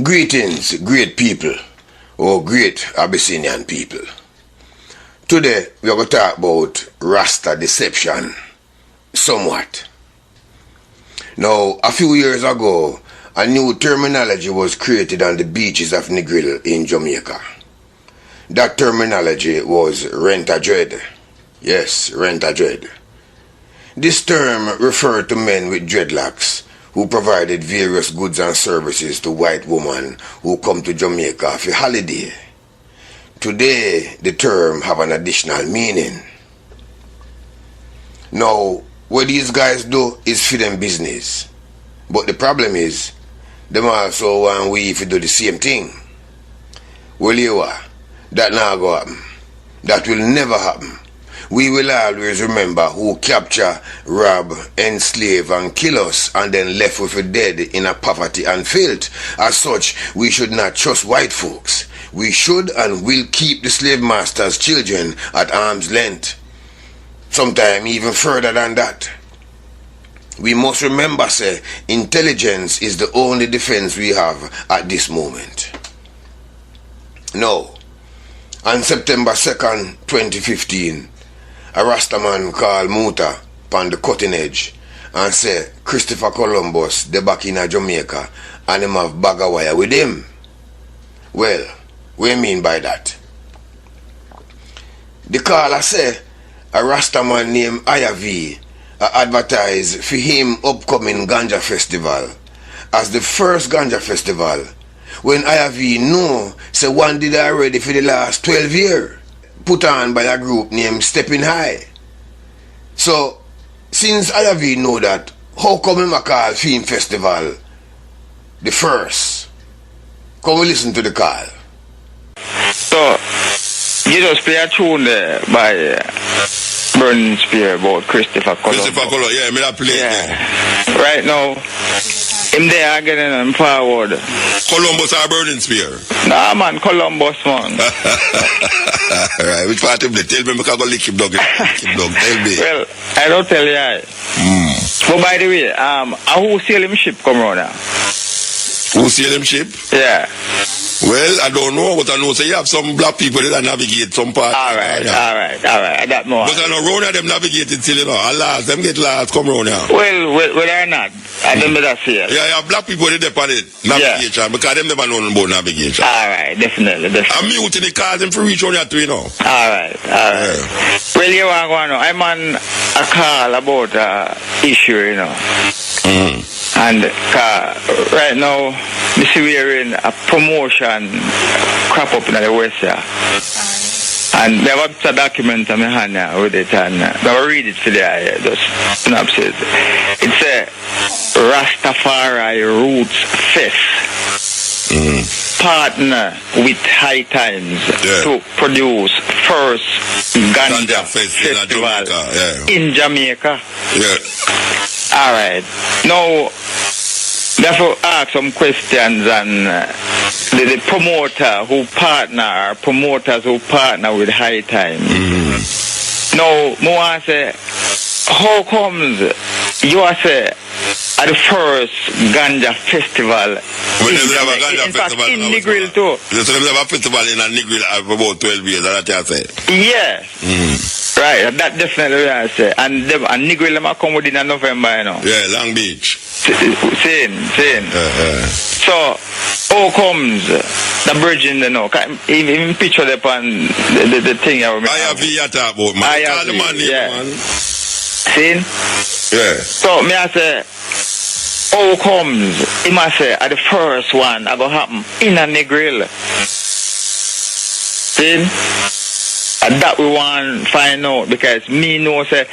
Greetings, great people, or great Abyssinian people. Today, we are going to talk about Rasta deception, somewhat. Now, a few years ago, a new terminology was created on the beaches of Negril in Jamaica. That terminology was rent-a-dread. Yes, rent-a-dread. This term referred to men with dreadlocks who provided various goods and services to white women who come to Jamaica for holiday. Today, the term have an additional meaning. Now, what these guys do is for them business. But the problem is, them also want we to do the same thing. Well, you are. That not go happen. That will never happen. We will always remember who capture, rob, enslave and kill us and then left with the dead in a poverty and filth. As such, we should not trust white folks. We should and will keep the slave master's children at arm's length. Sometimes even further than that. We must remember, say, intelligence is the only defense we have at this moment. Now, on September 2nd, 2015, a Rasta man called Muta on the cutting edge and say Christopher Columbus they back in Jamaica and him have bag of wire with him. Well, what do you mean by that? The caller say a Rasta man named Iyah V advertised for him upcoming Ganja Festival as the first Ganja Festival when Iyah V know say one did already for the last 12 years. Put on by a group named Stepping High. So, since Iyah V know that, how come him a call Film Festival the first? Come we listen to the call. So, you just play a tune there by Burning Spear about Christopher Columbus. Christopher Columbus, yeah, me that play. Yeah. Right now, him there getting him forward. Columbus or Burning Spear? Nah man, Columbus man. Alright, which part of the tell me because I go lick him dog. Tell me. Well, I don't tell you. But by the way, who sail him ship come round now? Who sail him ship? Yeah. Well, I don't know, but I know say you have some black people that navigate some part. Alright. I got more. But I know round of them navigated till you know, alas, them get last come round now. Well, or not. I don't better say it. Yeah, you have black people that depend on it, navigation, because them never know about navigation. Alright, definitely. I'm mutiny cause them for reach on your tree now. Alright. Yeah. Well, you want to know, I'm on a call about issue, you know. And right now, me see we're in a promotion crop up in the West here. And they have a document on my hand now with it, and I will read it for the eye, just synopsis. It's a Rastafari Roots Fest. Partner with High Times to produce first Ganja Festival in Jamaica. Yeah. Alright. Now, therefore ask some questions and the promoter who partner, or promoters who partner with High Times. Now, I want to say, how comes you are say at the first Ganja Festival in Negril too? So they have a festival in Negril for about 12 years, that's what you say? Yeah. Right, that definitely what I say. And Negril them come within November, you know. Yeah, Long Beach. Same. So, how comes the bridging, you know? Even picture them on the thing I remember. Iyah V you talk about, man. Iyah V, man, yeah. Man. See? Yeah. So, me I say, how comes, he must say, at the first one, I go happen in a Negril. See? And that we want to find out because me know say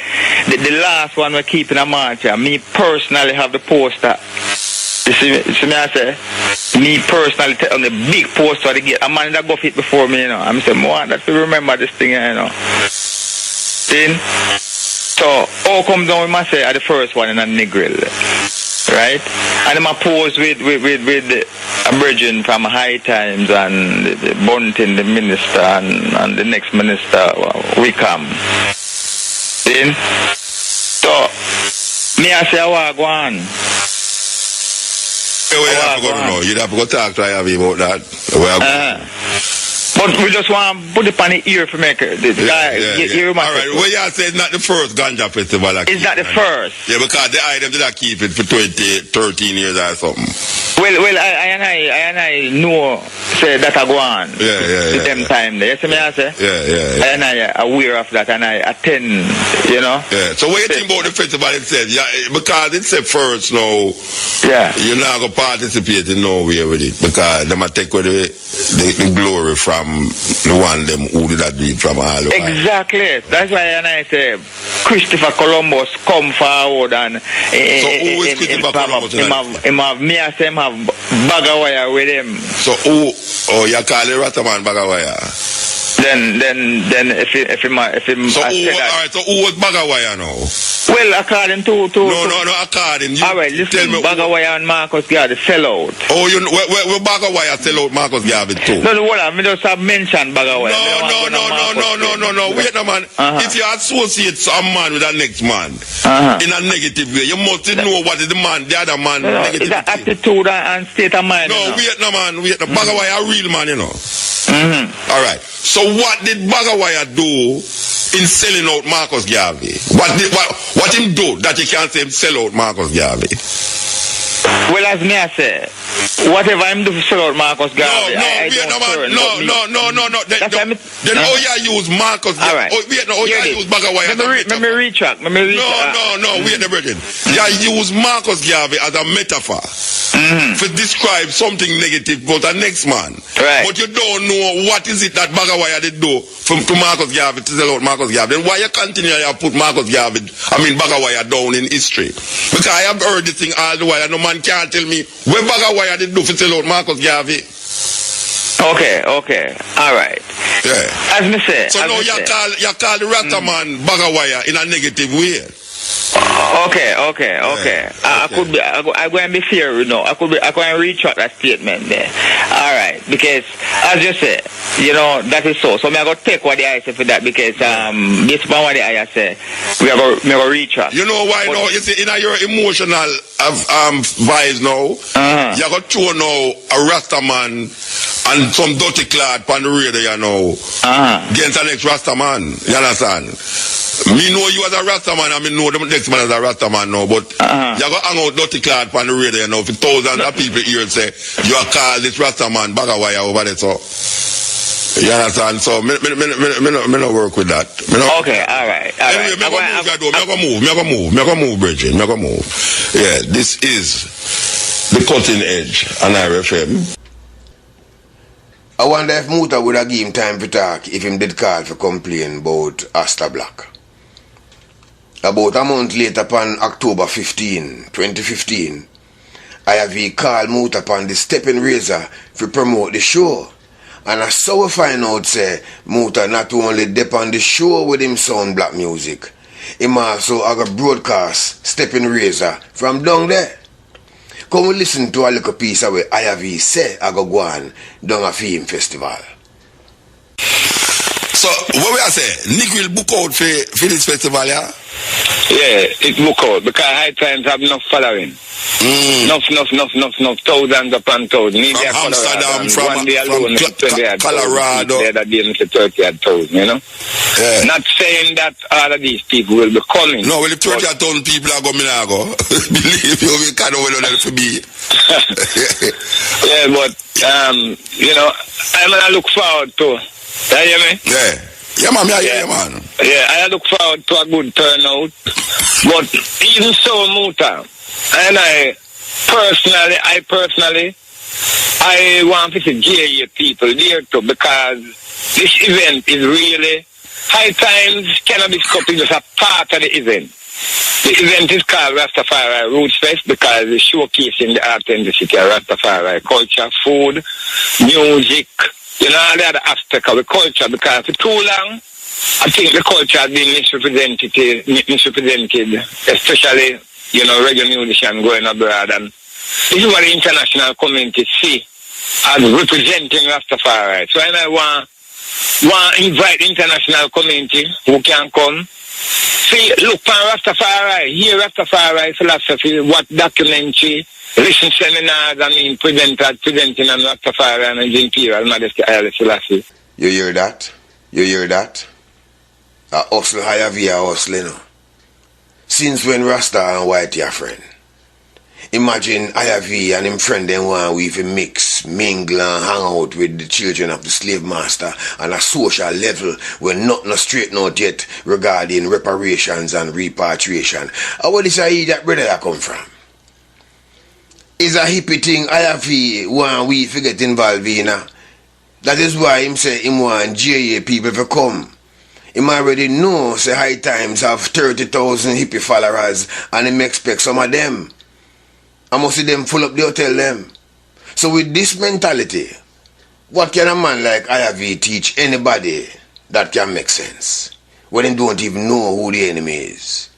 the last one we're keeping a march here. Me personally have the poster. You see me I say? Me personally take on the big poster to get a man that go fit before me, you know. I'm saying, I want that to remember this thing here, you know. See? So, how come down we must say at the first one in a Negril? Right? And I'm pose with a virgin from High Times and the Bunting, the minister, and the next minister, Wickham. See? So, me I say, I go on. Where you have to go now? You have to go talk to Iyah V about that. Where But we just want to put it on the ear for make it. All right, well, you say it's not the first Ganja Festival. It's not the first. Yeah, because the item did not keep it for 13 years or something. Well, I know say that I go on. Yeah. Them time there. You see me I say? Yeah. And I aware of that and I attend, you know. Yeah. So what you think about the festival itself? Yeah, because it's a first now. Yeah. You're not gonna participate in nowhere with it because they might take away the glory from the one them who did that do it from all over. Exactly. That's why I say Christopher Columbus come forward and so who is Christopher Columbus? Me I say him have Bagawaya with him. So who you call the Rastaman Bagawaya? Then if him so alright, so who was Bagawaya now? Well, according to No, according you. Alright, listen, Bagawaya and Marcus Garvey sell out. Oh, you know, where Bagawaya sell out Marcus Garvey too? No, hold on, I just have mentioned Bagawaya. No, wait a man. If you associate some man with the next man in a negative way, you must know what is the man, the other man. It's an attitude and state of mind. No, wait no man, Bagawaya a real man, you know. Alright. So what did Bagawaya do in selling out Marcus Garvey? What him do that you can't say him sell out Marcus Garvey? Well, as me I say, whatever I'm doing to sell out Marcus Garvey, Then how you use Marcus Garvey? Right. How you use Bagawaya? Let me retract. No, wait a minute. You use Marcus Garvey as a metaphor to describe something negative about the next man. Right. But you don't know what is it that Bagawaya did do to Marcus Garvey to sell out Marcus Garvey. Then why you continue to put Bagawaya down in history? Because I have heard this thing all the while and no man can't tell me where Bagawaya did do to sell out Marcus Garvey. Okay, alright. Yeah. As me say. So now you call the Rastaman Bagawaya in a negative way. Okay. I go and be fair, you know. I go and retract that statement there. Alright, because as you say, you know, that is so. So me I go take what the I say for that because this one what the I say, me I go retract. You know why now? You see, in your emotional vibes now, you got to know a Rastaman and some dirty clad on the radio, you know, against the next Rastaman. You understand? Me know you as a Rastaman and me know the next man as a Rastaman now, but you got hang out dirty clad on the radio, you know, for thousands of people here say, you are called this Rastaman Bagawaya over there, so. You understand? So, me no work with that. Okay, alright. Anyway, me go move, Bridget. Me go move. Yeah, this is the cutting edge on RFM. I wonder if Muta would have give him time to talk if him did call for complain about Asta Black. About a month later, upon October 15, 2015, Iyah V called Muta upon the stepping razor to promote the show. And I saw we find out say Muta not only dip on the show with him sound black music, him also have a broadcast stepping razor from down there. Come we listen to a little piece of what Iyah V say I go on down a film festival. So what we are saying, Nick will book out for this festival, yeah? Yeah, it book out because High Times have enough following. Enough, thousands upon thousands. From Amsterdam, from Colorado. The other day, 30,000, you know? Yeah. Not saying that all of these people will be coming. No, well, if 30,000 people are going to go, believe you, we can't know where to be. Yeah, but, you know, I'm going to look forward to. You hear me? Yeah. Yeah, man, man. Yeah, I look forward to a good turnout. But even so, Muta, and I personally, I want to see GA people there too because this event is really High Times Cannabis Cup is just a part of the event. The event is called Rastafari Roots Fest because it's showcasing the authenticity of Rastafari culture, food, music, you know, all the other aspects of the culture because for too long, I think the culture has been misrepresented, especially, you know, reggae musicians going abroad. And this is what the international community see as representing Rastafari. So I want to invite the international community who can come See, look for Rastafari, hear Rastafari philosophy, what documentary, listen seminars, presenting on Rastafari and His Imperial Majesty Haile Selassie. You hear that? You hear that? A hustle Iyah V a hustle, you know. Since when Rasta and White your friend? Imagine Iyah V and him friend them one with a mix, mingle and hang out with the children of the slave master on a social level where nothing no straighten out yet regarding reparations and repatriation. How would this that brother that come from? Is a hippie thing Iyah V want we to get involved in. That is why him say him want GA people to come. Him already know say High Times have 30,000 hippie followers and him expect some of them. I must see them full up the hotel them. So with this mentality, what can a man like Iyah V teach anybody that can make sense when they don't even know who the enemy is?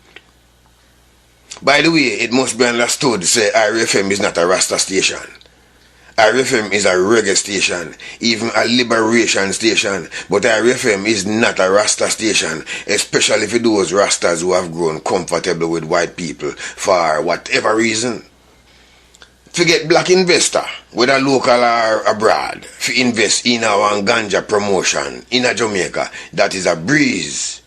By the way, it must be understood say RFM is not a Rasta station. RFM is a reggae station, even a liberation station, but RFM is not a Rasta station, especially for those Rastas who have grown comfortable with white people for whatever reason. Forget black investor, whether local or abroad, to invest in our ganja promotion in a Jamaica, that is a breeze.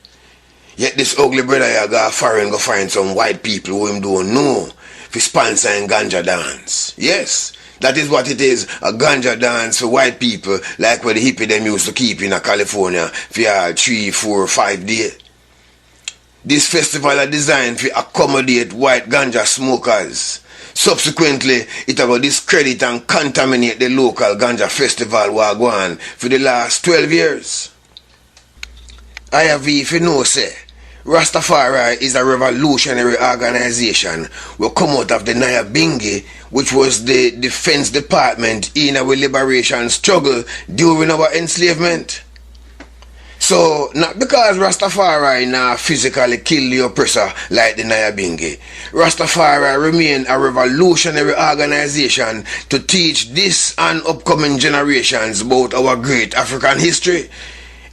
Yet this ugly brother here go foreign go find some white people who him don't know for sponsoring ganja dance. Yes, that is what it is, a ganja dance for white people like what the hippie them used to keep in California for 3, 4, 5 days. This festival is designed to accommodate white ganja smokers. Subsequently, it will discredit and contaminate the local Ganja Festival we are going for the last 12 years. Iyah V, if you know, say, Rastafari is a revolutionary organization will come out of the Nyabingi, which was the defense department in our liberation struggle during our enslavement. So, not because Rastafari now physically kill the oppressor like the Nyabingi, Rastafari remain a revolutionary organization to teach this and upcoming generations about our great African history.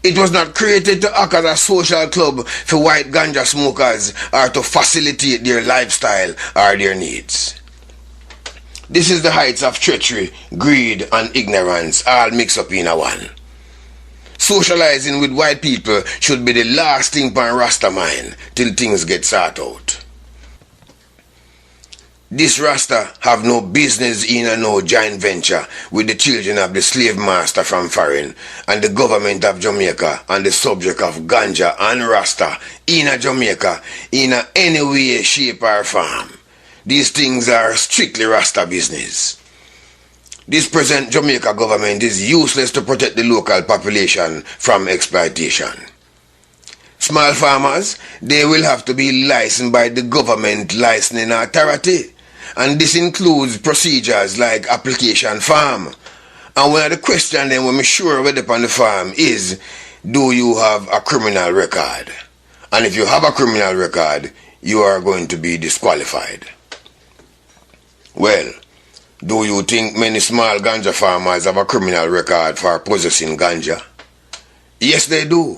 It was not created to act as a social club for white ganja smokers or to facilitate their lifestyle or their needs. This is the heights of treachery, greed and ignorance all mixed up in a one. Socializing with white people should be the last thing on Rasta mind till things get sorted out. This Rasta have no business in a no joint venture with the children of the slave master from foreign and the government of Jamaica on the subject of ganja and Rasta in a Jamaica in a any way, shape or form. These things are strictly Rasta business. This present Jamaica government is useless to protect the local population from exploitation. Small farmers, they will have to be licensed by the government licensing authority. And this includes procedures like application form. And one of the questions then when I'm sure whether upon the farm is, do you have a criminal record? And if you have a criminal record, you are going to be disqualified. Well, do you think many small ganja farmers have a criminal record for possessing ganja? Yes, they do.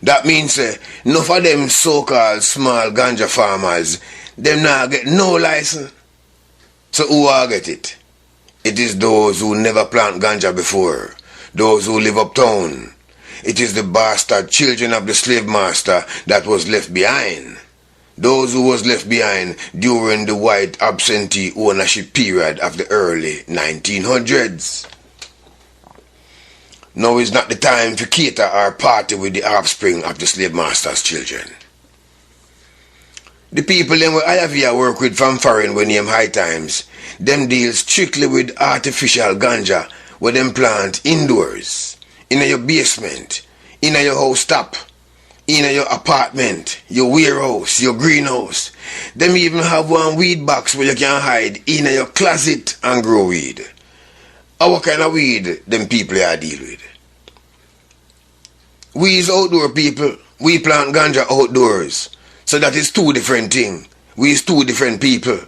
That means enough of them so-called small ganja farmers, them now get no license. So who will get it? It is those who never plant ganja before, those who live uptown. It is the bastard children of the slave master that was left behind. Those who was left behind during the white absentee ownership period of the early 1900s. Now is not the time to cater or party with the offspring of the slave master's children. The people them where Iyah V work with from foreign when name High Times, them deal strictly with artificial ganja where them plant indoors, in your basement, in your house top, in your apartment, your warehouse, your greenhouse. Them even have one weed box where you can hide in your closet and grow weed. What kind of weed them people are deal with? We is outdoor people. We plant ganja outdoors. So that is two different things. We is two different people.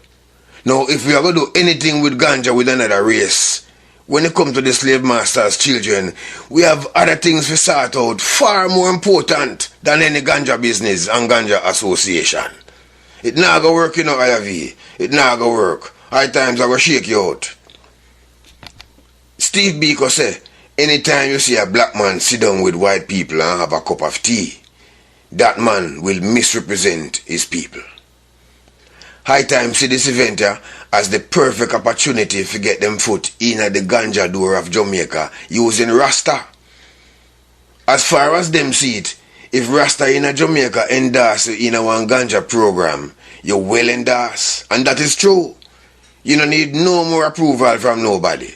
Now if we are going to do anything with ganja with another race, when it comes to the slave masters' children, we have other things to sort out far more important than any ganja business and ganja association. It not go work, you know, Iyah V. It not go work. High times I go shake you out. Steve Biko say, anytime you see a black man sit down with white people and have a cup of tea, that man will misrepresent his people. High time see this event as the perfect opportunity to get them foot in at the ganja door of Jamaica using Rasta. As far as them see it, if Rasta in a Jamaica endorse you in a one ganja program, you well endorse. And that is true. You don't need no more approval from nobody.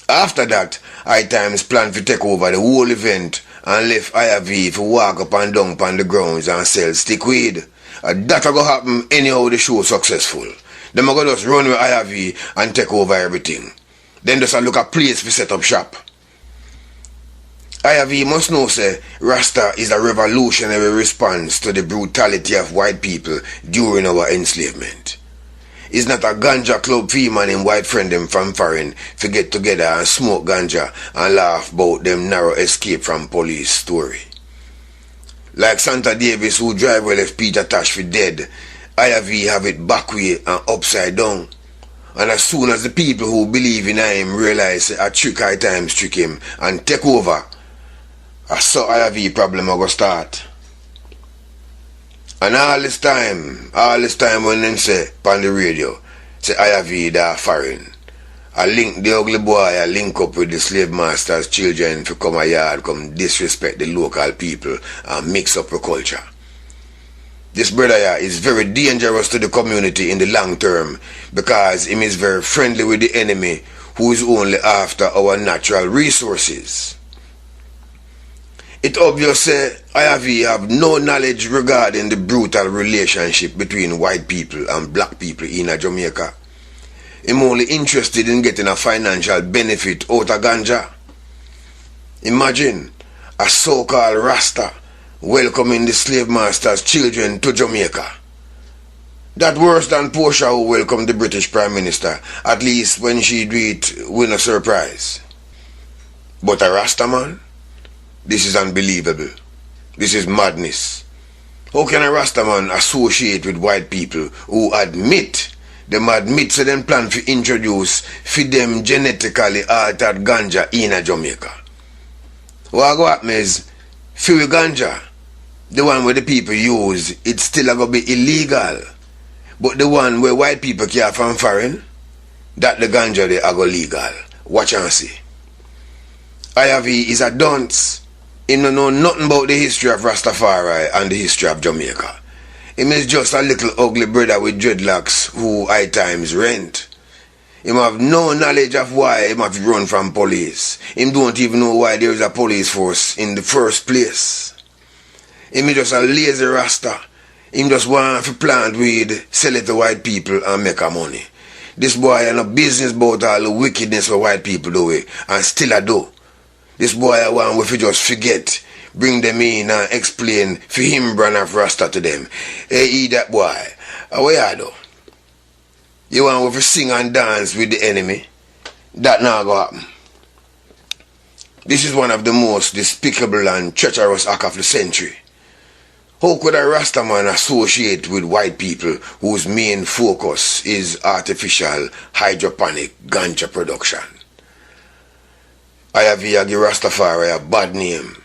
After that, High Times plan to take over the whole event and left Iyah V to walk up and down on the grounds and sell stick weed. That'll go happen anyhow the show successful. Them are going to just run with Iyah V and take over everything. Then just look a place to set up shop. Iyah V must know say Rasta is a revolutionary response to the brutality of white people during our enslavement. It's not a ganja club fee and white friend them from foreign to get together and smoke ganja and laugh about them narrow escape from police story. Like Santa Davis who drive well left Peter Tosh for dead, Iyah V have it backway and upside down. And as soon as the people who believe in him realize a trick High Times trick him and take over, I saw Iyah V problem will go start. And all this time when them say on the radio, say Iyah V that foreign, I link the ugly boy, I link up with the slave masters' children to come a yard, come disrespect the local people and mix up the culture. This brother here is very dangerous to the community in the long term because he is very friendly with the enemy who is only after our natural resources. It obvious say Iyah V have no knowledge regarding the brutal relationship between white people and black people in Jamaica. I'm only interested in getting a financial benefit out of ganja. Imagine a so-called Rasta welcoming the slave master's children to Jamaica. That worse than Portia who welcomed the British Prime Minister, at least when she do it with a surprise. But a Rasta man? This is unbelievable. This is madness. How can a Rasta man associate with white people who admit so them plan to introduce for them genetically altered ganja in Jamaica? What go happen is, for ganja, the one where the people use, it's still going to be illegal. But the one where white people care from foreign, that the ganja they are go legal. Watch and see. Iyah V is a dunce. He don't know nothing about the history of Rastafari and the history of Jamaica. Him is just a little ugly brother with dreadlocks who High Times rent. Him have no knowledge of why him have run from police. Him don't even know why there is a police force in the first place. Him is just a lazy Rasta. Him just want to plant weed, sell it to white people and make a money. This boy has no business about all the wickedness for white people do it, and still a do. This boy I want if you just forget, bring them in and explain for him brand of Rasta to them. Hey, that boy, what you do? You want to sing and dance with the enemy? That not go happen. This is one of the most despicable and treacherous acts of the century. How could a Rasta man associate with white people whose main focus is artificial hydroponic ganja production? Iyah V give Rastafari a bad name.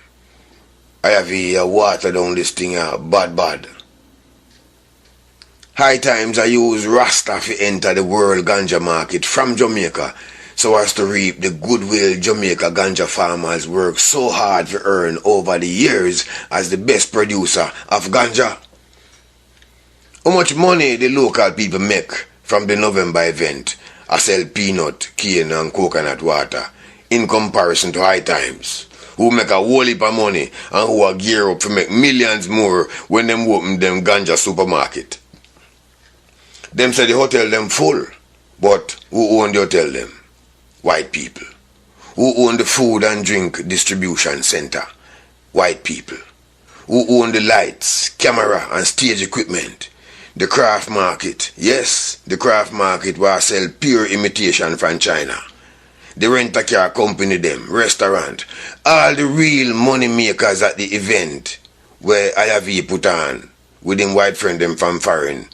Iyah V water down this thing bad. High Times I use Rasta to enter the world ganja market from Jamaica so as to reap the goodwill Jamaica ganja farmers work so hard to earn over the years as the best producer of ganja. How much money the local people make from the November event? I sell peanut, cane and coconut water in comparison to High Times, who make a whole heap of money and who are gear up to make millions more when them open them ganja supermarket. Them say the hotel them full, but who own the hotel them? White people. Who own the food and drink distribution center? White people. Who own the lights, camera and stage equipment? The craft market. Yes, the craft market where I sell pure imitation from China. the rent-a-car company them, restaurant, all the real money makers at the event where Iyah V put on with him white friend them from foreign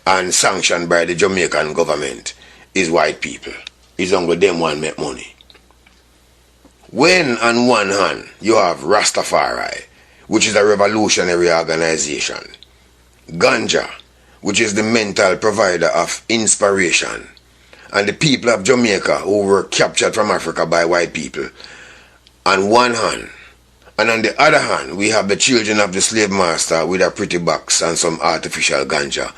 and sanctioned by the Jamaican government is white people. It's only them one make money. When on one hand you have Rastafari, which is a revolutionary organization, Ganja, which is the mental provider of inspiration, and the people of Jamaica who were captured from Africa by white people, on one hand, and on the other hand, we have the children of the slave master with a pretty box and some artificial ganja,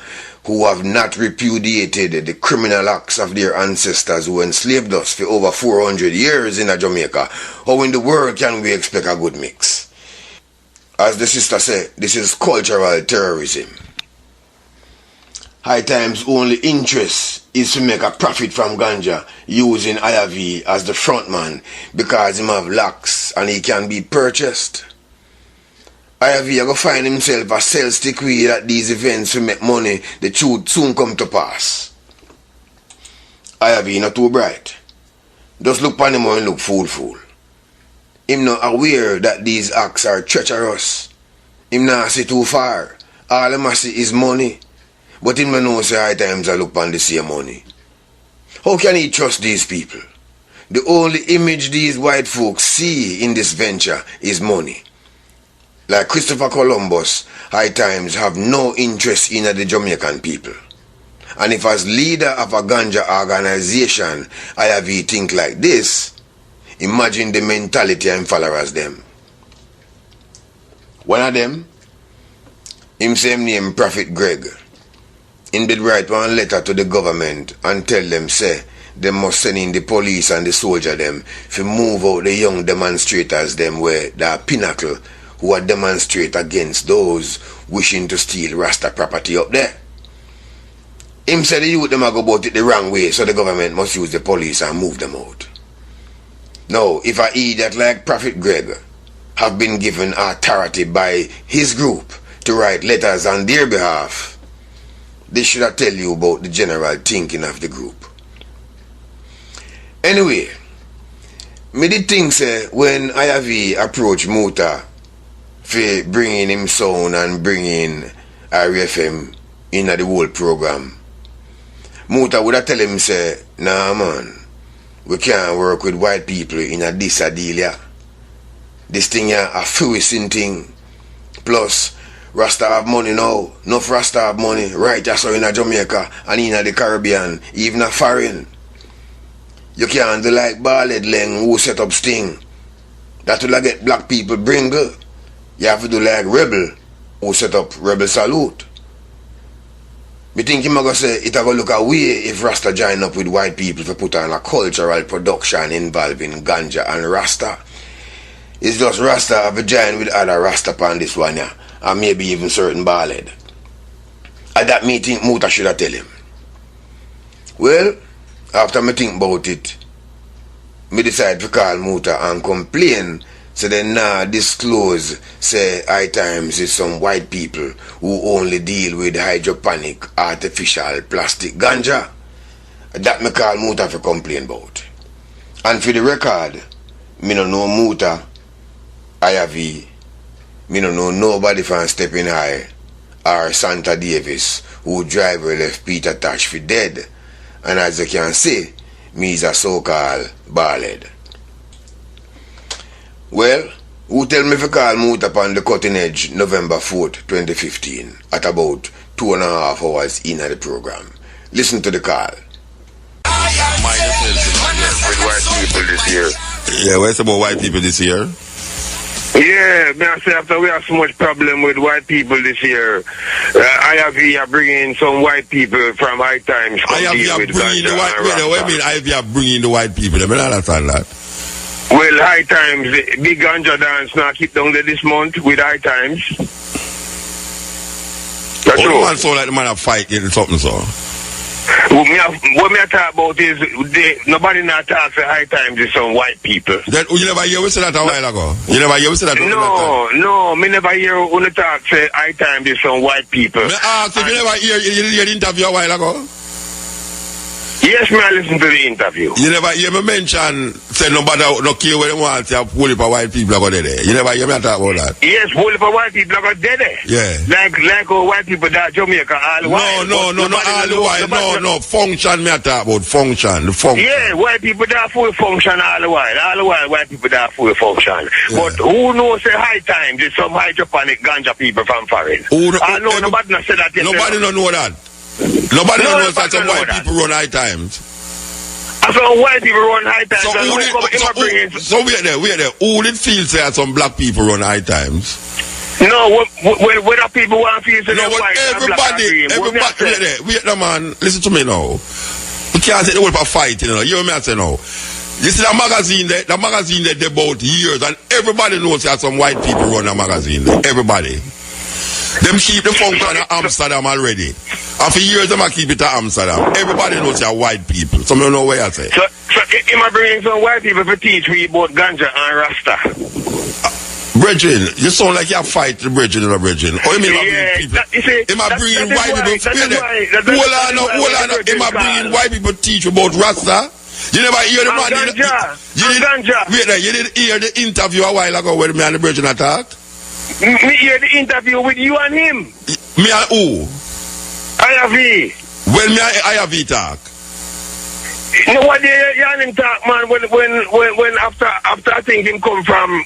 who have not repudiated the criminal acts of their ancestors who enslaved us for over 400 years in Jamaica. How in the world can we expect a good mix? As the sister said, this is cultural terrorism. High Time's only interest is to make a profit from ganja using Iyah V as the frontman because him have locks and he can be purchased. Iyah V go find himself a sell stick weed at these events to make money. The truth soon come to pass. Iyah V not too bright. Just look upon him and look fool. Him not aware that these acts are treacherous. Him not see too far. All him see is money. But him no know say High Times a look upon the same money. How can he trust these people? The only image these white folks see in this venture is money. Like Christopher Columbus, High Times have no interest in the Jamaican people. And if as leader of a ganja organization, Iyah V think like this, imagine the mentality and followers them. One of them, him same name Prophet Greg. Him did write one letter to the government and tell them say they must send in the police and the soldier them to move out the young demonstrators them where the pinnacle who are demonstrate against those wishing to steal Rasta property up there. Him said the youth them a go about it the wrong way, so the government must use the police and move them out. Now, if an idiot like Prophet Greg have been given authority by his group to write letters on their behalf, they should have tell you about the general thinking of the group. Anyway, me did think say when Iyah V approached Muta for bringing him sound and bringing RFM in the whole program, Muta would have tell him say, nah man, we can't work with white people in a this a deal ya. This thing ya a fruition thing. Plus, Rasta have money now. Enough Rasta have money right just so in a Jamaica and in the Caribbean, even a foreign. You can't do like Ballad Leng who set up Sting. That will get black people bringle. You have to do like Rebel who set up Rebel Salute. Me think him go say it a go look away if Rasta join up with white people to put on a cultural production involving ganja and Rasta. It's just Rasta have a join with other Rasta upon this one yeah, and maybe even certain ballad. At that me think Muta should have tell him. Well, after me think about it, me decide to call Muta and complain so they nah disclose say High Times is some white people who only deal with hydroponic artificial plastic ganja. That me call Muta for complain about. And for the record, me no know Muta, Iyah V, me no know nobody from Stepping High or Santa Davis who driver left Peter Tosh for dead. And as you can see, me is a so-called ballad. Well, who tell me if I call Muta upon the cutting edge November 4th, 2015 at about 2.5 hours in the program. Listen to the call. With white people this year. Yeah, what's about white people this year? Yeah, I say after we have so much problem with white people this year, Iyah V are bringing some white people from High Times. Iyah V are bringing the white people. What do you mean Iyah V are bringing the white people? I mean, I understand that. Well, High Times, the big ganja dance now keep down there this month with High Times. That's all. The man sound like the man a fight getting something so. What me talk about is nobody not talk for High Times is some white people. Then you never hear we say that a while ago? You never hear we say that? No, me never hear when you talk for High Times is some white people. Me ask if you never hear the interview a while ago? Yes, man, I listen to the interview. You never hear me mention, say nobody no care where they want to have whole heap of white people go there. You never hear me talk about that? Yes, whole heap of white people go there. Yeah. Like white people that Jamaica, all white. No, all the white. No, function me talk about, function, the function. Yeah, white people that full function all the while, white people that full function. Yeah. But who knows say high time, there's some hydroponic ganja people from foreign. Nobody not say that. Nobody don't know that. Nobody knows that some white people run high times. Some white people run high times. So wait there. Who did feel say some black people run high times? No, whether people want to feel say everybody, wait there, man. Listen to me now. We can't say the word for fight, you know. You hear me I say now. You see the magazine there they about years and everybody knows that some white people run a magazine there. Everybody. Them keep the function in Amsterdam already. And for years, them keep it at Amsterdam. Everybody knows you're white people. Some don't know what I say. So am I bringing some white people to teach me about Ganja and Rasta? Brethren, you sound like you fight the brethren or brethren. Or you mean people? Am I bringing white people? Hold on. Am I bringing white people to teach about Rasta? You never hear the man. You didn't hear the interview a while ago where me and the brethren attacked? Me hear the interview with you and him. Me and who? Iyah V. When me and Iyah V talk. No, what you and him talk, man. When after I think him come from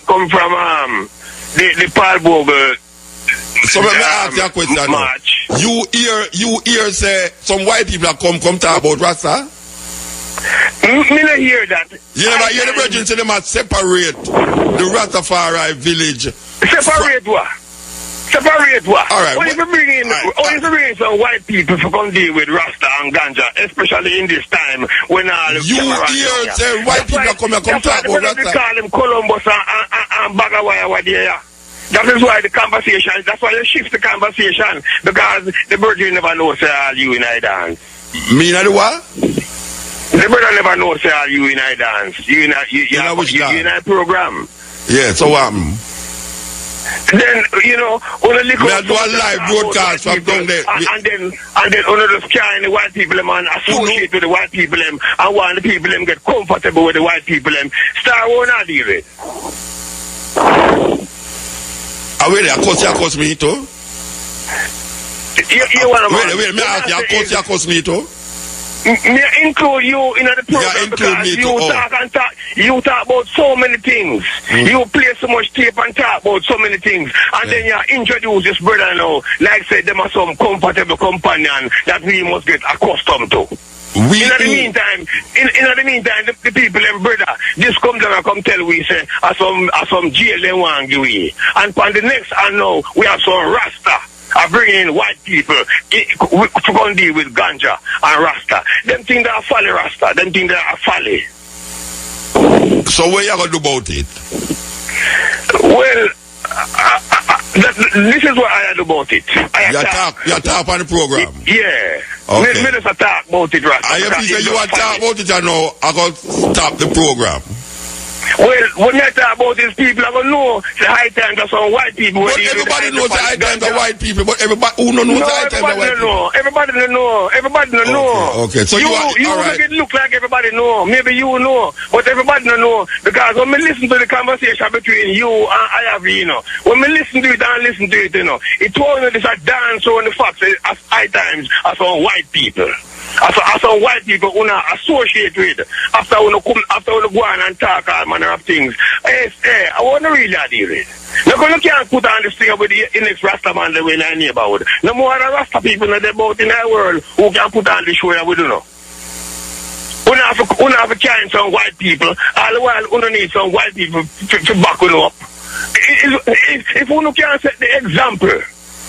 the Paul Bogle. So let me ask you a question. March. You hear say some white people come talk about Rasta? Me not hear that. You never hear the brethren say them must separate the Rastafari village. Separate what? All right. Only to bring in some white people to come deal with Rasta and Ganja, especially in this time when all you hear say white people come talk about Rasta. They call him Columbus and Bagawaya what there. That is why the conversation. That's why you shift the conversation because the brother never knows say all you in I dance. Me not the what? The brother never knows say all you in I dance. You in a program. Yeah. So then on a little do a live broadcast from down there. And then on the sky the white people man associate with the white people and want the people them get comfortable with the white people them. Star won't not deal with. Wait, of course me too. You want to wait, me ask you, of course me too. Me include you in the program because you talk about so many things. You play so much tape and talk about so many things. And then you introduce this brother now, like say them are some comfortable companion that we must get accustomed to. In the meantime, the people and brother, this come down and come tell we say some jail they want give we. And for the next I know we have some Rasta. I bring in white people to go and deal with Ganja and Rasta. Them think they are folly Rasta. Them think they are folly. So what you going to do about it? Well, this is what I do about it. You talk on the program? Yeah. Okay. Me just talk about it, Rasta. And if you say you want to talk about it, I know I got to stop the program. Well, when I talk about these people, I don't know the high times are some white people. But everybody knows the high times are white people. But everybody who don't know the high times are white people. Everybody don't know. Everybody don't know. Okay. So you right. make it look like everybody know. Maybe you know, but everybody don't know. Because when we listen to the conversation between you and Iyah V, when we listen to it, it told me this a dance on the facts as high times are some white people. As some white people who not associate with after we go on and talk all manner of things. I want to really deal with it. Because you can't put on this thing with the next Rasta man the way I neighborhood. No more other Rasta people in the world who can put on the show we don't know. We have to carry some white people, all the while we need some white people to back it up. If we can't set the example,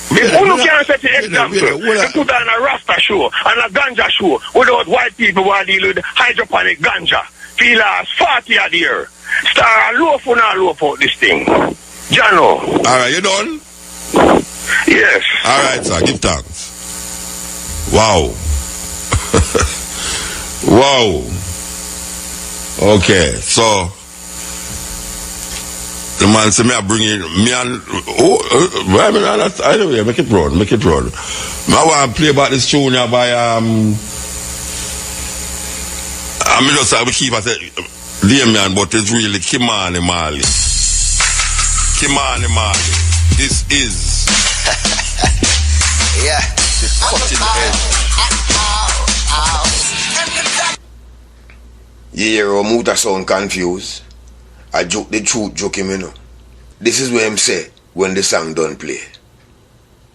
if you can't set the example, you put on a Rasta show and a Ganja show without white people who are dealing with hydroponic Ganja. Feel as 40 a year. Start a loaf or not loaf out this thing. Jano. Alright, you done? Yes. Alright, sir, give thanks. Wow. Wow. Okay, so the man said me I bring in me and anyway, make it run. I want to play about this tune by I mean, just we keep saying Damien, but it's really Kimani Mali. Kimani Mali. This is yeah, the cutting edge. You hear how Muta sound confused? I joke the truth, joke him, you know. This is what him say when the song done play.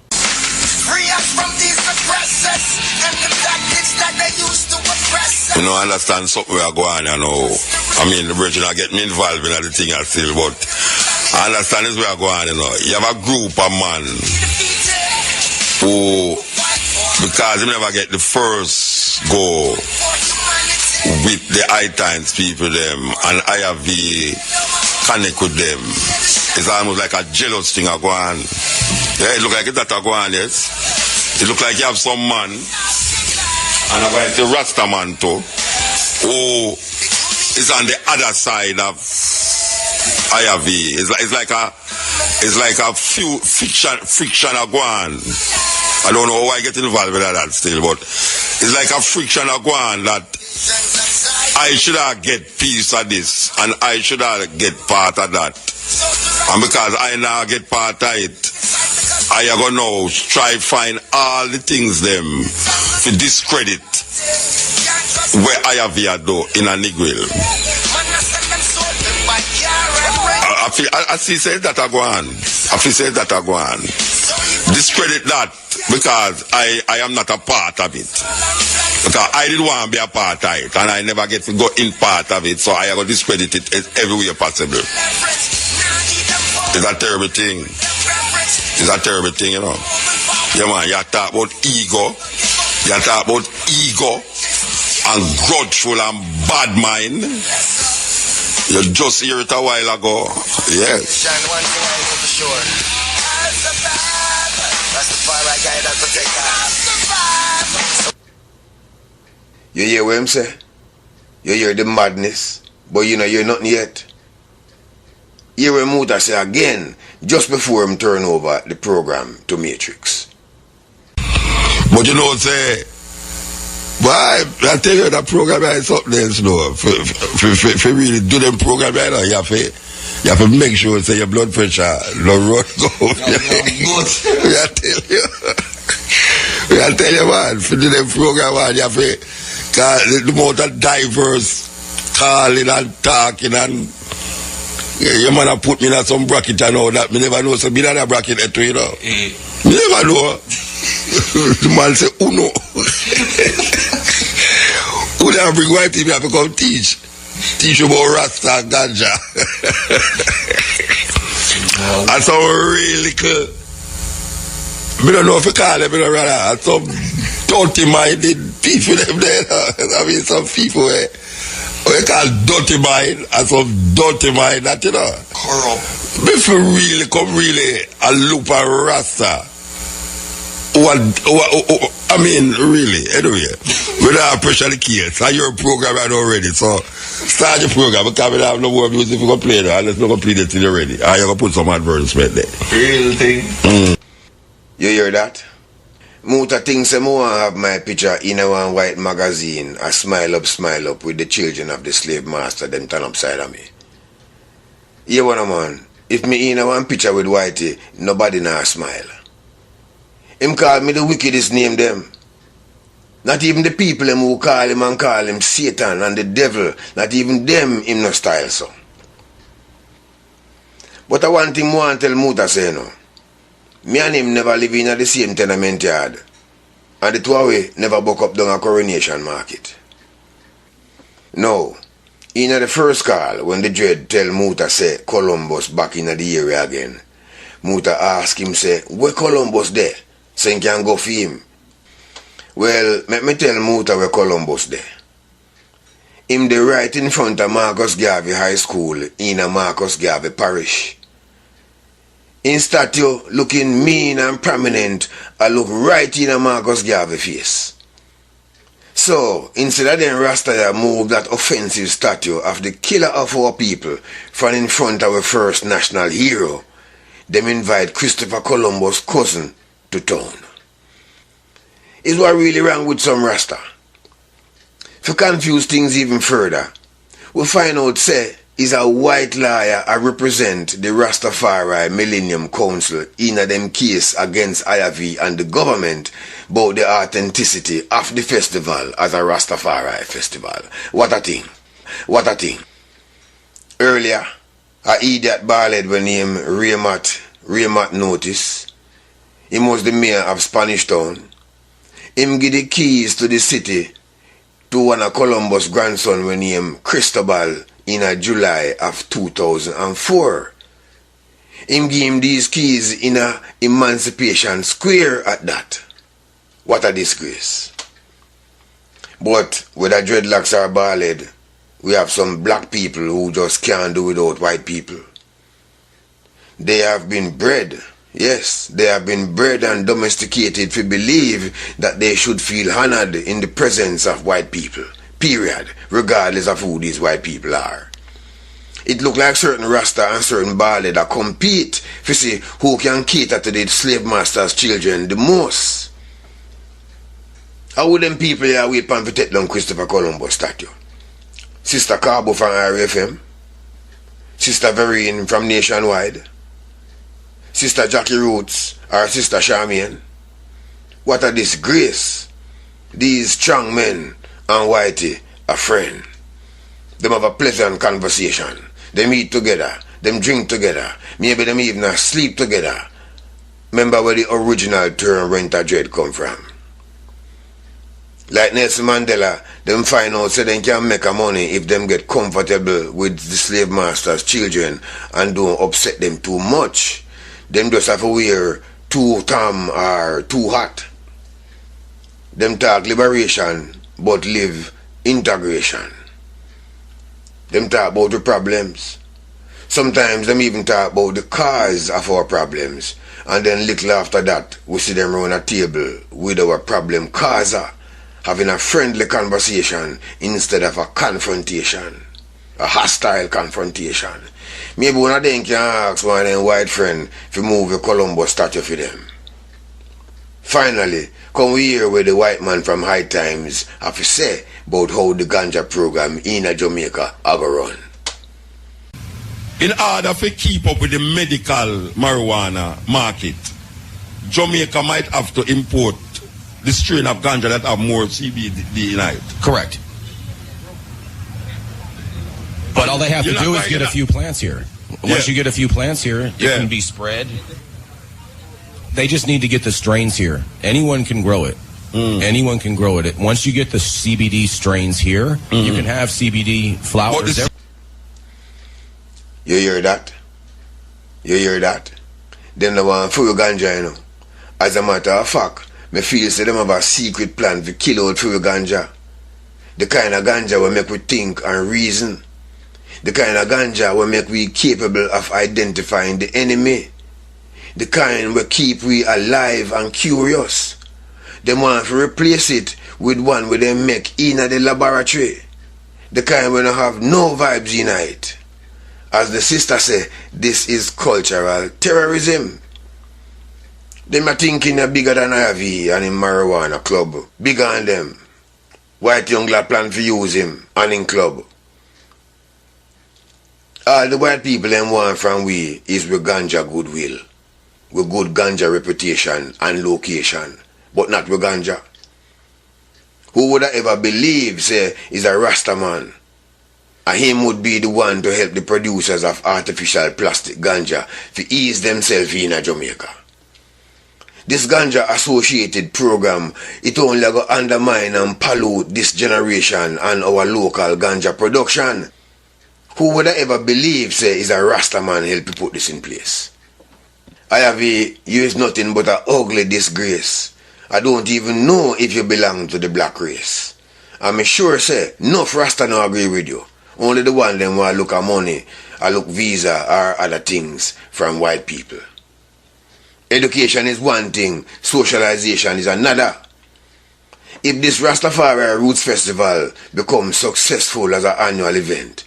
Free us from these oppressors and the tactics that they used to oppress us. You know, I understand something we are going on, you know. I mean, the virgin are getting involved in the thing still, but I understand this we are going on, you know. You have a group of man who, because they never get the first go with the high times people them and Iyah V connect with them. It's almost like a jealous thing going on. Yeah, it look like it's that going on, yes. It look like you have some man, and I'm going to say Rasta man too, who is on the other side of Iyah V. It's like a few friction going on. I don't know how I get involved with that still, but it's like a friction going on that I should have get piece of this and I should have get part of that. And because I now get part of it, I am going to try find all the things them to discredit where Iyah V do in a Negril. I see say that I go on. I feel say that I go on. Discredit that because I am not a part of it. Because I didn't want to be a part of it and I never get to go in part of it, so I have to discredit it every way possible. It's a terrible thing. It's a terrible thing, you know. Yeah, man, you talk about ego. You talk about ego and grudgeful and bad mind. You just hear it a while ago. Yes. John, one thing I know for sure. That's the fire I guy that protect us. You hear what him say? You hear the madness, but you know you're nothing yet. Hear what Muta say again, just before him turn over the program to Matrix. But you know, say, why? I tell you that program is something else, though. For really do them program right now, you have to make sure say your blood pressure no run go. I tell you, man, for do them program, man, you have to, cause the amount of diverse calling and talking and your man have put me in some bracket and all that. Me never know, so be in a bracket at you know. Me never know. The man say, Uno. Who don't bring white people have to come teach? Teach about Rasta and Ganja. And some really cool. I don't know if you call them, rather. Some dirty-minded people them there. I mean, some people we call dirty mind and some dirty mind that, you know. Corrupt. If you really come really a loop of Rasta, I mean, really, anyway, we don't have pressure the case. So you're programming already, so start your program because we don't have no more music if you can play it, unless you can play it till you're ready. And you're going to put some advertisement there. Real thing. You hear that? Muta thinks I want to have my picture in a one white magazine, a smile up with the children of the slave master, them turn upside of me. You wanna man, if me in a one picture with Whitey, nobody now smile. Him call me the wickedest name them. Not even the people them who call him Satan and the devil, not even them him no style so. But I want him want tell Muta say no. Me and him never live in the same tenement yard. And the two of we never buck up down a Coronation Market. No. In the first call, when the dread tell Muta say Columbus back in the area again, Muta ask him say, where Columbus there? So he can go for him. Well, let me tell Muta where Columbus there. Him the right in front of Marcus Garvey High School in a Marcus Garvey Parish. In statue looking mean and prominent, I look right in a Marcus Garvey face. So, instead of them Ras Iyah move that offensive statue of the killer of our people from in front of our first national hero, them invite Christopher Columbus' cousin to town. Is what really wrong with some Rasta? To confuse things even further, we find out say is a white lawyer I represent the Rastafari Millennium Council in a them case against Iyah V and the government about the authenticity of the festival as a Rastafari festival. What a thing. What a thing. Earlier, a idiot ballhead when named Raymond notice. Him was the mayor of Spanish Town. Him give the keys to the city to one of Columbus' grandson when named Cristobal in July of 2004. Him give him these keys in a Emancipation Square at that. What a disgrace. But whether dreadlocks or baldhead, we have some black people who just can't do without white people. They have been bred, yes, they have been bred and domesticated to believe that they should feel honored in the presence of white people, period, regardless of who these white people are. It look like certain Rasta and certain baldhead that compete to see who can cater to the slave masters' children the most. How would them people here wait for to take down Christopher Columbus statue? Sister Carbo from RFM, Sister Vereen from Nationwide, Sister Jackie Roots or Sister Charmaine. What a disgrace. These strong men and Whitey are friends. Them have a pleasant conversation. Them eat together. Them drink together. Maybe them even sleep together. Remember where the original term renter dread come from. Like Nelson Mandela, them find out so they can make a money if them get comfortable with the slave masters' children and don't upset them too much. Them just have to wear too tam or too hot. Them talk liberation but live integration. Them talk about the problems. Sometimes them even talk about the cause of our problems. And then little after that, we see them around a table with our problem causer, having a friendly conversation instead of a confrontation. A hostile confrontation. Maybe one of them can ask one of them white friend to move a Columbus statue for them. Finally, come we hear where the white man from High Times have to say about how the ganja program in Jamaica are going to run. In order to keep up with the medical marijuana market, Jamaica might have to import the strain of ganja that have more CBD in it. Correct. But all they have to do is get a few plants here. Once you get a few plants here, it can be spread. They just need to get the strains here. Anyone can grow it. Anyone can grow it. Once you get the CBD strains here, you can have CBD flowers. You hear that? You hear that? Them the one for ganja, you know. As a matter of fact, me feel say them have a secret plan to kill out for ganja. The kind of ganja will make we think and reason. The kind of ganja will make we capable of identifying the enemy. The kind will keep we alive and curious. They want to replace it with one where they make in the laboratory. The kind will not have no vibes in it. As the sister say, this is cultural terrorism. Them are thinking they're bigger than Iyah V and in marijuana club. Bigger than them. White young lad plan to use him and in club. All the white people them want from we is with ganja goodwill. With good ganja reputation and location. But not with ganja. Who would have ever believe say is a Rasta man? And him would be the one to help the producers of artificial plastic ganja to ease themselves in Jamaica. This ganja associated program, it only go undermine and pollute this generation and our local ganja production. Who would have ever believe say is a Rasta man help to put this in place? Iyah V, you is nothing but an ugly disgrace. I don't even know if you belong to the black race. I'm sure say, enough Rasta no agree with you. Only the one them want look at money, or look visa or other things from white people. Education is one thing, socialization is another. If this Rastafari Roots Festival becomes successful as an annual event,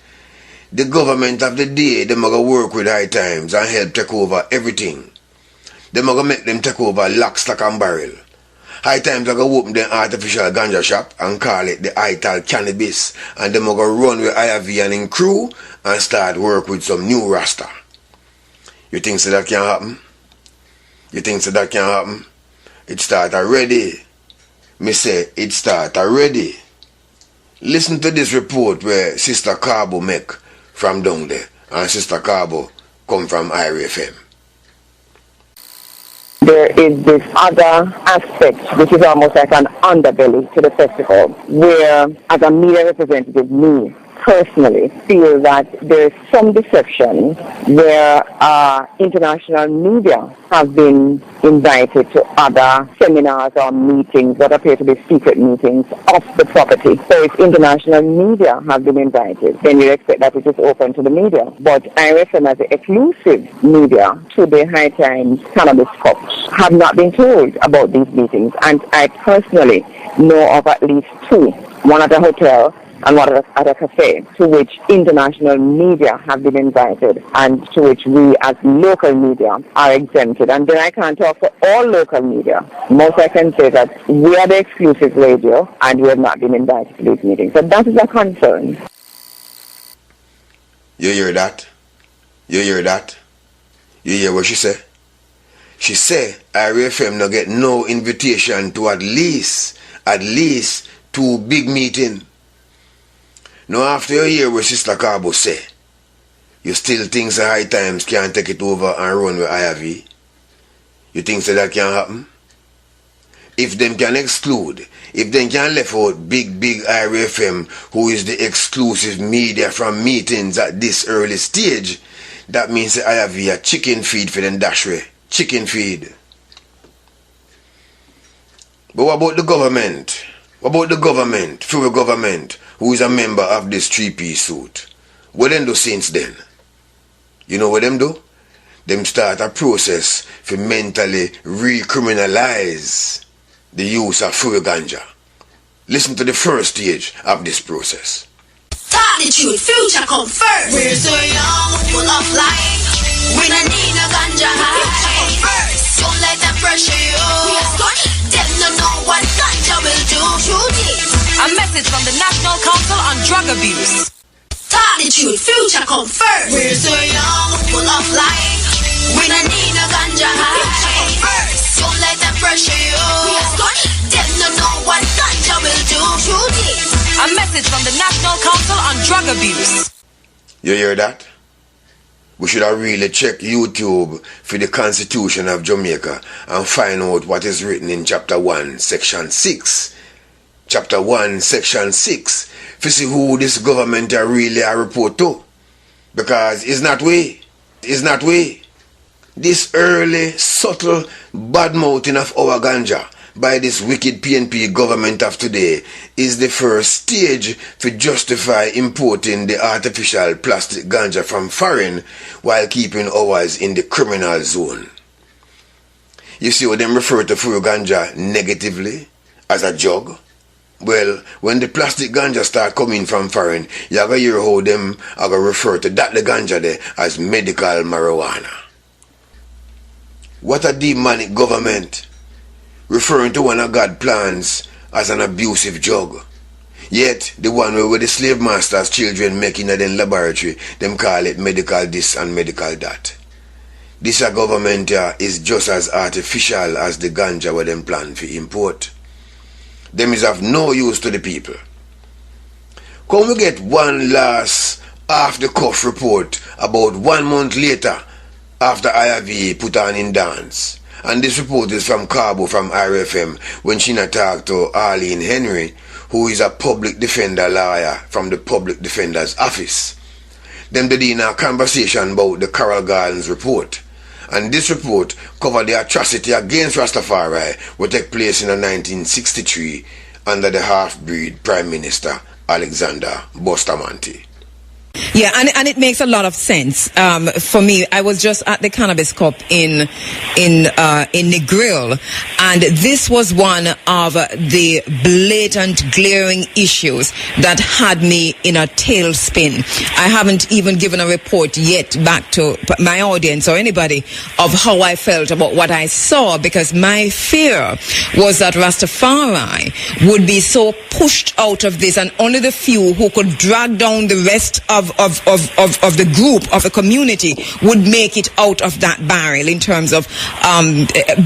the government of the day, them are going to work with High Times and help take over everything. Them are going to make them take over lock, stock and barrel. High times I go open the artificial ganja shop and call it the Ital Cannabis, and them I go run with Iyah V and him crew and start work with some new Rasta. You think so that can happen? You think so that can happen? It start already. Me say it start already. Listen to this report where Sister Carbo make from down there, and Sister Carbo come from Iyah FM. There is this other aspect, which is almost like an underbelly to the festival, where, as a media representative, me personally feel that there is some deception where international media have been invited to other seminars or meetings that appear to be secret meetings off the property. So if international media have been invited, then you expect that it is open to the media. But IRFM as the exclusive media to the High Times Cannabis Cups have not been told about these meetings. And I personally know of at least two, one at a hotel and one at a cafe, to which international media have been invited and to which we as local media are exempted. And then I can't talk for all local media. Most I can say that we are the exclusive radio and we have not been invited to these meetings. So that is a concern. You hear that? You hear that? You hear what she say? She say Iyah FM no get no invitation to at least 2 big meetings. Now after you hear what Sister Carbo say, you still think the High Times can take it over and run with Iyah V? You think so that can happen? If them can exclude, if them can left out big Iyah FM, who is the exclusive media from meetings at this early stage, that means the Iyah V a chicken feed for them dashway. Chicken feed. But what about the government? What about the government, federal government, who is a member of this 3-piece suit? What them do since then? You know what them do? Them start a process for mentally recriminalize the use of free ganja. Listen to the first stage of this process. Attitude, future come first. We're so young, full of life. We don't need no ganja high. First, don't let them pressure you. We are stuck. Them don't know what ganja will do. True this. A message from the National Council on Drug Abuse. Attitude, future come first. We're so young, full of life. We don't need no ganja high. First, don't let them pressure you. We are stuck. Them don't know what ganja will do. True this. A message from the National Council on Drug Abuse. You hear that? We should have really checked YouTube for the Constitution of Jamaica and find out what is written in Chapter 1, Section 6. Chapter 1, Section 6. To see who this government are really a report to. Because it's not we. It's not we. This early, subtle bad-mouthing of our ganja by this wicked PNP government of today is the first stage to justify importing the artificial plastic ganja from foreign while keeping ours in the criminal zone. You see how them refer to free ganja negatively as a drug? Well, when the plastic ganja start coming from foreign, you have to hear how them are going to refer to that the ganja there as medical marijuana. What a demonic government, referring to one of God's plans as an abusive drug. Yet, the one where the slavemaster's children make in the laboratory, them call it medical this and medical that. This a government is just as artificial as the ganja where them plan for import. Them is of no use to the people. Come we get one last off-the-cuff report about 1 month later after Iyah V put on in dance. And this report is from Carbo from Iyah FM when she talked to Arlene Henry, who is a public defender lawyer from the Public Defender's Office. Them did in a conversation about the Coral Gardens report. And this report covered the atrocity against Rastafari which took place in 1963 under the half-breed Prime Minister Alexander Bustamante. Yeah, and it makes a lot of sense. For me, I was just at the Cannabis Cup in the Grill, and this was one of the blatant, glaring issues that had me in a tailspin. I haven't even given a report yet back to my audience or anybody of how I felt about what I saw, because my fear was that Rastafari would be so pushed out of this, and only the few who could drag down the rest of the group, of the community, would make it out of that barrel in terms of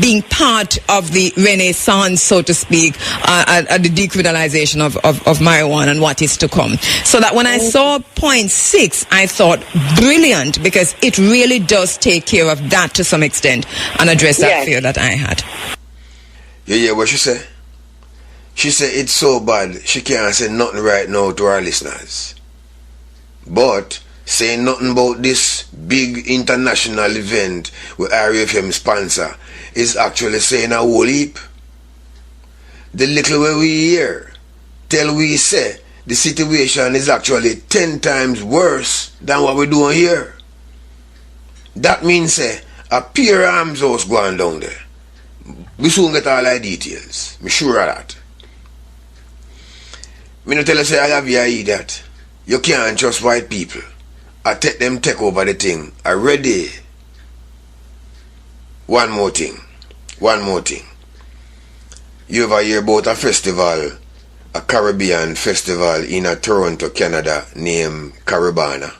being part of the renaissance, so to speak, the decriminalization of marijuana and what is to come. So that when I saw point 6, I thought brilliant, because it really does take care of that to some extent and address that fear that I had. Yeah, what she said? She said it's so bad she can't say nothing right now to our listeners. But saying nothing about this big international event with RFM sponsor is actually saying a whole heap. The little way we hear, tell we say the situation is actually 10 times worse than what we're doing here. That means say a pure arms house going down there. We soon get all the details. I'm sure of that. Me no tell you say I have you idiot. You can't trust white people. I take them take over the thing. Already. One more thing. You ever hear about a festival, a Caribbean festival in Toronto, Canada, named Caribana?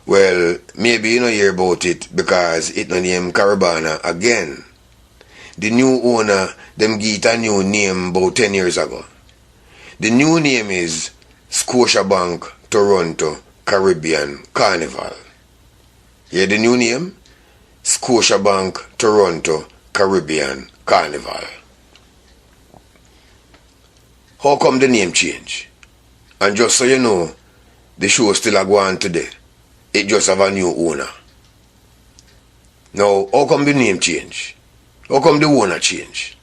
Well, maybe you don't hear about it because it no named Caribana again. The new owner, them give it a new name about 10 years ago. The new name is Scotiabank Toronto Caribbean Carnival. Yeah, the new name? Scotiabank Toronto Caribbean Carnival. How come the name change? And just so you know, the show still a go on today. It just have a new owner. Now, how come the name change? How come the owner change?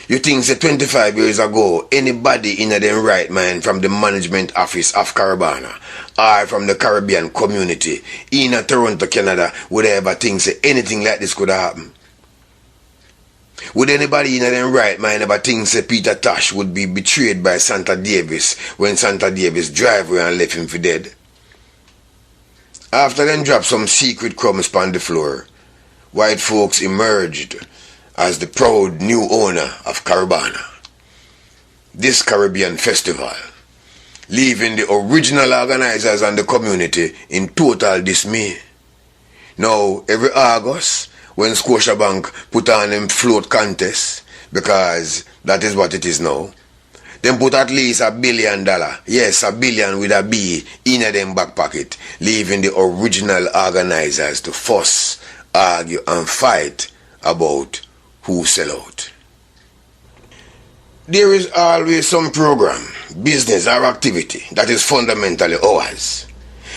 You think say 25 years ago, anybody in their right mind from the management office of Caribana or from the Caribbean community in Toronto, Canada, would ever think say anything like this could happen? Would anybody in their right mind ever think say Peter Tosh would be betrayed by Santa Davis when Santa Davis drive away and left him for dead? After them drop some secret crumbs upon the floor, white folks emerged as the proud new owner of Caribana, this Caribbean festival, leaving the original organizers and the community in total dismay. Now, every August, when Scotiabank put on them float contest, because that is what it is now, them put at least $1 billion, yes, $1 billion with a B, in them back pocket, leaving the original organizers to fuss, argue and fight about who sell out. There is always some program, business or activity that is fundamentally ours.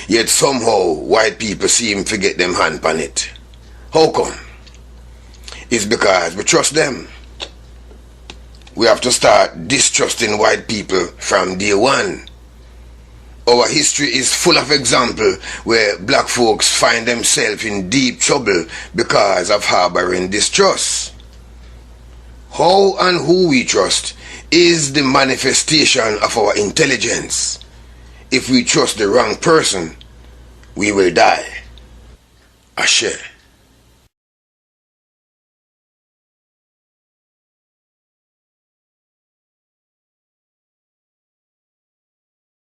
Yet somehow white people seem to get them hand on it. How come? It's because we trust them. We have to start distrusting white people from day one. Our history is full of examples where black folks find themselves in deep trouble because of harboring distrust. How and who we trust is the manifestation of our intelligence. If we trust the wrong person, we will die. Ashe.